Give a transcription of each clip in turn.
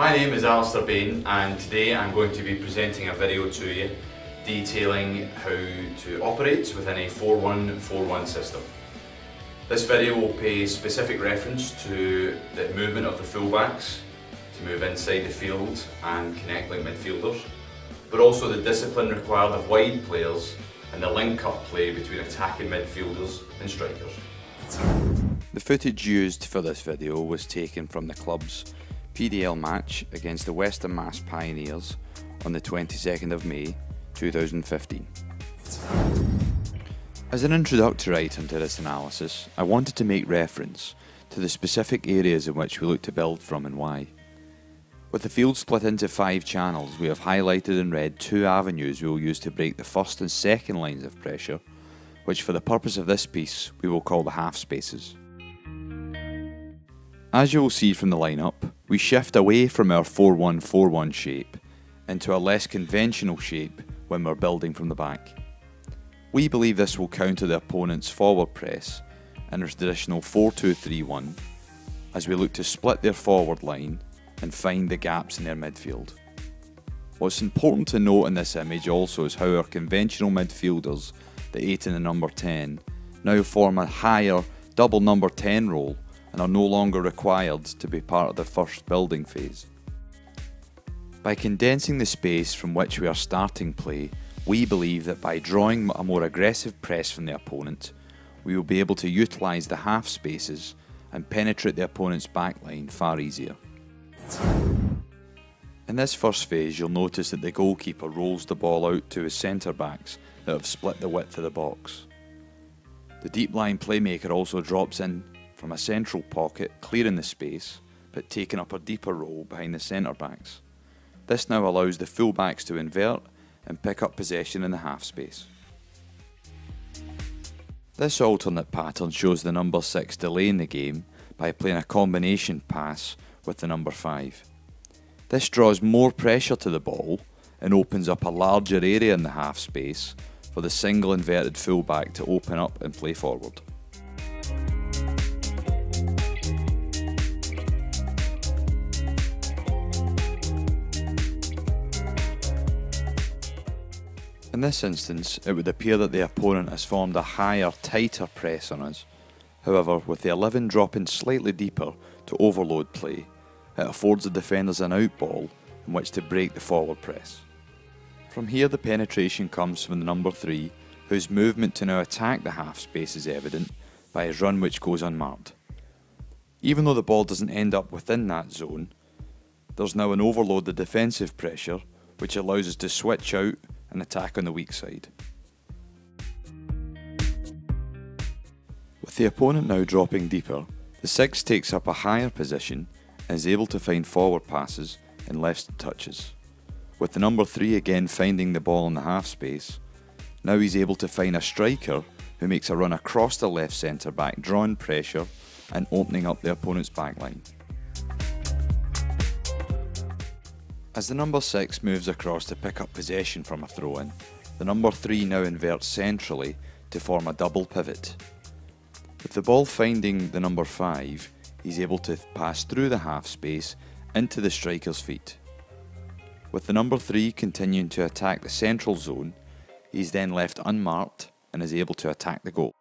My name is Alistair Bain and today I'm going to be presenting a video to you detailing how to operate within a 4-1-4-1 system. This video will pay specific reference to the movement of the fullbacks to move inside the field and connect like midfielders, but also the discipline required of wide players and the link-up play between attacking midfielders and strikers. The footage used for this video was taken from the club's PDL match against the Western Mass Pioneers on the 22nd of May 2015. As an introductory item to this analysis, I wanted to make reference to the specific areas in which we look to build from and why. With the field split into 5 channels, we have highlighted in red 2 avenues we will use to break the first and second lines of pressure, which for the purpose of this piece we will call the half spaces. As you will see from the lineup, we shift away from our 4-1-4-1 shape into a less conventional shape when we're building from the back. We believe this will counter the opponent's forward press in a traditional 4-2-3-1 as we look to split their forward line and find the gaps in their midfield. What's important to note in this image also is how our conventional midfielders, the 8 and the number 10, now form a higher double number 10 role and are no longer required to be part of the first building phase. By condensing the space from which we are starting play, we believe that by drawing a more aggressive press from the opponent, we will be able to utilise the half spaces and penetrate the opponent's backline far easier. In this first phase, you'll notice that the goalkeeper rolls the ball out to his centre backs that have split the width of the box. The deep line playmaker also drops in from a central pocket, clearing the space, but taking up a deeper role behind the centre backs. This now allows the full backs to invert and pick up possession in the half space. This alternate pattern shows the number 6 delaying the game by playing a combination pass with the number 5. This draws more pressure to the ball and opens up a larger area in the half space for the single inverted fullback to open up and play forward. In this instance, it would appear that the opponent has formed a higher, tighter press on us. However, with the 11 dropping slightly deeper to overload play, it affords the defenders an out ball in which to break the forward press. From here the penetration comes from the number 3, whose movement to now attack the half space is evident by his run which goes unmarked. Even though the ball doesn't end up within that zone, there's now an overload of defensive pressure which allows us to switch out and attack on the weak side. With the opponent now dropping deeper, the 6 takes up a higher position and is able to find forward passes and left touches. With the number 3 again finding the ball in the half space, now he's able to find a striker who makes a run across the left centre back, drawing pressure and opening up the opponent's backline. As the number 6 moves across to pick up possession from a throw-in, the number 3 now inverts centrally to form a double pivot. With the ball finding the number 5, he's able to pass through the half space into the striker's feet. With the number 3 continuing to attack the central zone, he's then left unmarked and is able to attack the goal.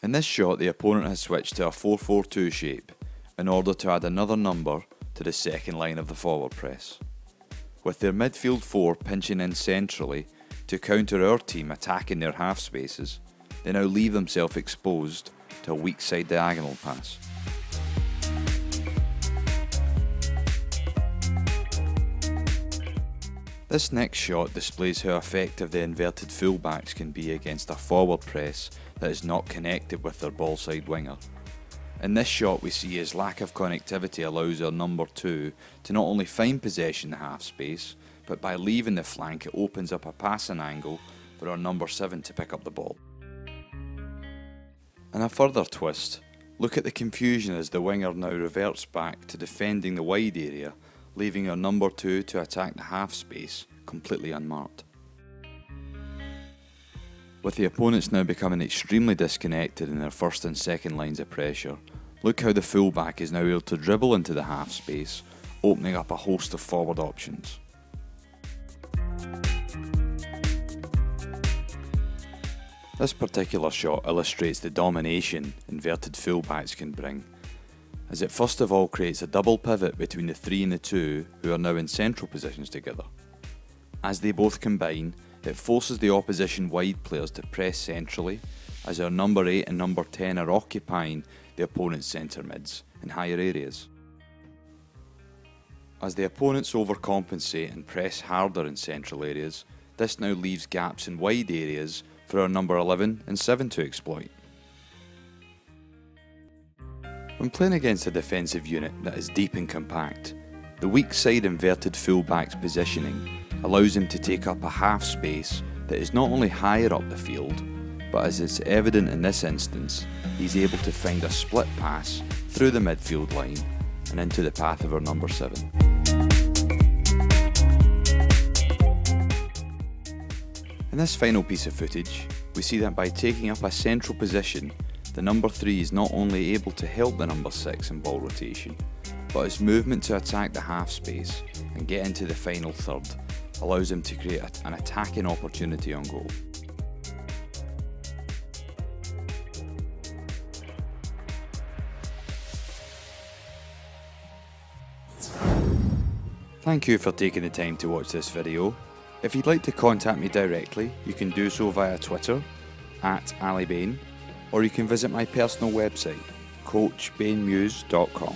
In this shot, the opponent has switched to a 4-4-2 shape in order to add another number to the second line of the forward press. With their midfield 4 pinching in centrally to counter our team attacking their half spaces, they now leave themselves exposed to a weak side diagonal pass. This next shot displays how effective the inverted fullbacks can be against a forward press that is not connected with their ball side winger. In this shot we see his lack of connectivity allows our number 2 to not only find possession in the half space, but by leaving the flank it opens up a passing angle for our number 7 to pick up the ball. In a further twist, look at the confusion as the winger now reverts back to defending the wide area, leaving our number 2 to attack the half space completely unmarked. With the opponents now becoming extremely disconnected in their first and second lines of pressure, Look how the fullback is now able to dribble into the half space, opening up a host of forward options. This particular shot illustrates the domination inverted fullbacks can bring, as it first of all creates a double pivot between the 3 and the 2 who are now in central positions together. As they both combine, it forces the opposition wide players to press centrally, as our number 8 and number 10 are occupying the opponent's centre mids in higher areas. As the opponents overcompensate and press harder in central areas, this now leaves gaps in wide areas for our number 11 and 7 to exploit. When playing against a defensive unit that is deep and compact, the weak side inverted fullback's positioning allows him to take up a half space that is not only higher up the field, but as it's evident in this instance, he's able to find a split pass through the midfield line and into the path of our number 7. In this final piece of footage, we see that by taking up a central position, the number 3 is not only able to help the number 6 in ball rotation, but his movement to attack the half space and get into the final third allows him to create an attacking opportunity on goal. Thank you for taking the time to watch this video. If you'd like to contact me directly, you can do so via Twitter, @AliBain, or you can visit my personal website, coachbainmuse.com.